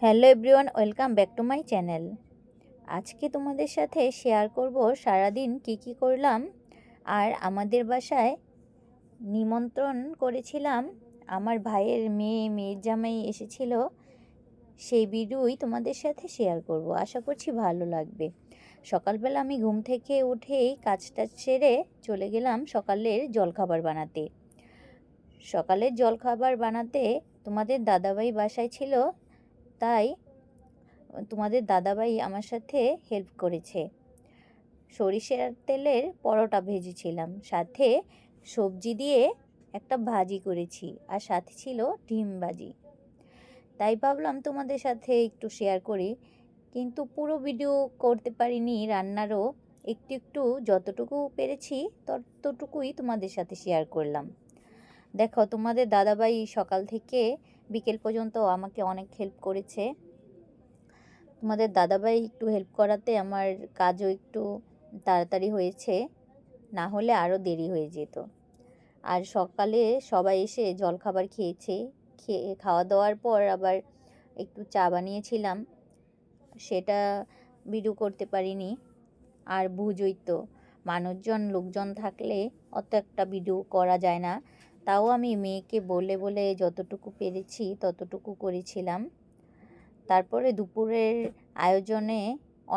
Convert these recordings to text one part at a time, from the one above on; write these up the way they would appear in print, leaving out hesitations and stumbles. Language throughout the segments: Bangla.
Hello everyone, welcome back to my channel. আজকে তোমাদের সাথে শেয়ার করব সারাদিন কি করলাম। আর আমাদের বাসায় নিমন্ত্রণ করেছিলাম, আমার ভাইয়ের মেয়ের জামাই এসেছিল, সেই ভিডিওই তোমাদের সাথে শেয়ার করব। আশা করছি ভালো লাগবে। সকালবেলা আমি ঘুম থেকে উঠেই কাজটা সেরে চলে গেলাম সকালের জলখাবার বানাতে। সকালের জলখাবার বানাতে তোমাদের দাদাভাই বাসায় ছিল, তাই তোমাদের দাদাভাই আমার সাথে হেল্প করেছে। সরিষার তেলের পরোটা ভেজেছিলাম, সাথে সবজি দিয়ে একটা ভাজি করেছি, আর সাথে ছিল ডিম ভাজি। তাই ভাবলাম তোমাদের সাথে একটু শেয়ার করি, কিন্তু পুরো ভিডিও করতে পারিনি রান্নারও। একটু যতটুকু পেরেছি ততটুকুই তোমাদের সাথে শেয়ার করলাম। দেখো, তোমাদের দাদাভাই সকাল থেকে বিকেল পর্যন্ত আমাকে অনেক হেল্প করেছে। তোমাদের দাদাভাই একটু হেল্প করাতে আমার কাজও একটু তাড়াতাড়ি হয়েছে, না হলে আরও দেরি হয়ে যেত। আর সকালে সবাই এসে জলখাবার খেয়েছে, খাওয়া দাওয়ার পর আবার একটু চা বানিয়েছিলাম, সেটা ভিডিও করতে পারিনি। আর বুঝই তো, লোকজন থাকলে অত একটা ভিডিও করা যায় না। তাও আমি মেয়েকে বলে বলে যতটুকু পেরেছি ততটুকু করেছিলাম। তারপরে দুপুরের আয়োজনে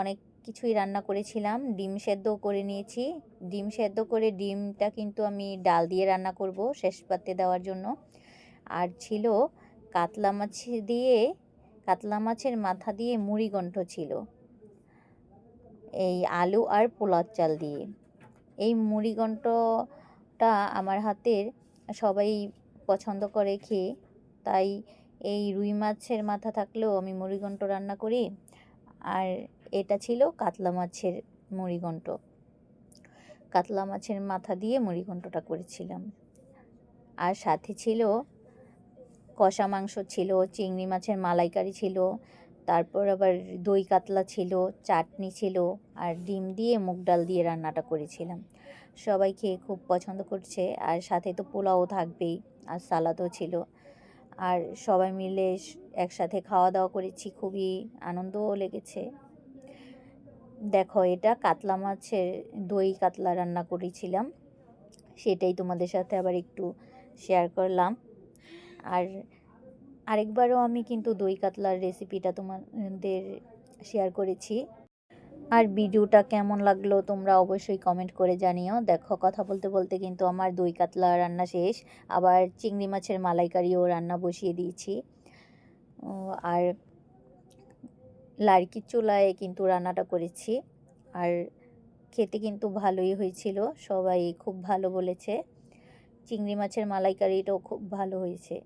অনেক কিছুই রান্না করেছিলাম। ডিম সেদ্ধ করে নিয়েছি। ডিম সেদ্ধ করে ডিমটা কিন্তু আমি ডাল দিয়ে রান্না করব শেষ পাতে দেওয়ার জন্য। আর ছিল কাতলা মাছের মাথা দিয়ে মুড়িঘণ্ট ছিল, এই আলু আর পোলাও চাল দিয়ে। এই মুড়িঘণ্টটা আমার হাতের সবাই পছন্দ করে খেয়ে, তাই এই রুই মাছের মাথা থাকলেও আমি মুড়িঘণ্ট রান্না করি। আর এটা ছিল কাতলা মাছের মুড়িঘণ্ট, কাতলা মাছের মাথা দিয়ে মুড়িঘণ্টটা করেছিলাম। আর সাথে ছিল কষা মাংস ছিল, চিংড়ি মাছের মালাইকারি ছিল, তারপর আবার দই কাতলা ছিল, চাটনি ছিল, আর ডিম দিয়ে মুগ ডাল দিয়ে রান্নাটা করেছিলাম। সবাই খেয়ে খুব পছন্দ করছে। আর সাথে তো পোলাও থাকবেই, আর সালাদও ছিল। আর সবাই মিলে একসাথে খাওয়া দাওয়া করেছি, খুবই আনন্দও লেগেছে। দেখো, এটা কাতলা মাছের দই কাতলা রান্না করেছিলাম, সেটাই তোমাদের সাথে আবার একটু শেয়ার করলাম। আর আরেকবারও আমি কিন্তু দই কাতলার রেসিপিটা তোমাদের শেয়ার করেছি। আর ভিডিওটা কেমন লাগলো তোমরা অবশ্যই কমেন্ট করে জানিও। দেখো, কথা বলতে বলতে কিন্তু আমার দই কাতলা রান্না শেষ, আবার চিংড়ি মাছের মালাইকারিও রান্না বসিয়ে দিয়েছি। আর লার্কির চুলায় কিন্তু রান্নাটা করেছি। আর খেতে কিন্তু ভালোই হয়েছিল, সবাই খুব ভালো বলেছে। চিংড়ি মাছের মালাইকারিটাও খুব ভালো হয়েছে।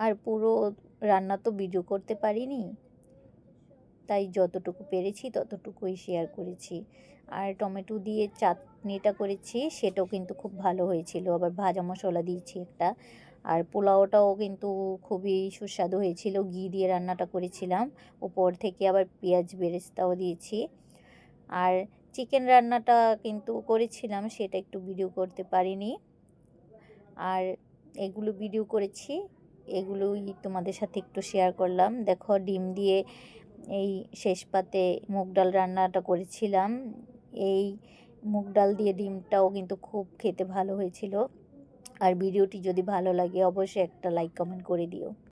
আর পুরো রান্না তো ভিডিও করতে পারিনি, তাই যতটুকু পেরেছি ততটুকুই শেয়ার করেছি। আর টমেটো দিয়ে চাটনিটা করেছি, সেটাও কিন্তু খুব ভালো হয়েছিল। আবার ভাজা মশলা দিয়েছি একটা। আর পোলাওটাও কিন্তু খুবই সুস্বাদু হয়েছিল, ঘি দিয়ে রান্নাটা করেছিলাম। উপর থেকে আবার পেঁয়াজ বেরেস্তাও দিয়েছি। আর চিকেন রান্নাটা কিন্তু করেছিলাম, সেটা একটু ভিডিও করতে পারিনি। আর এগুলো ভিডিও করেছি, এগুলোই তোমাদের সাথে একটু শেয়ার করলাম। দেখো, ডিম দিয়ে এই শেষ পাতে মুগ ডাল রান্নাটা করেছিলাম। এই মুগ ডাল দিয়ে ডিমটাও কিন্তু খুব খেতে ভালো হয়েছিল। আর ভিডিওটি যদি ভালো লাগে অবশ্যই একটা লাইক কমেন্ট করে দিও।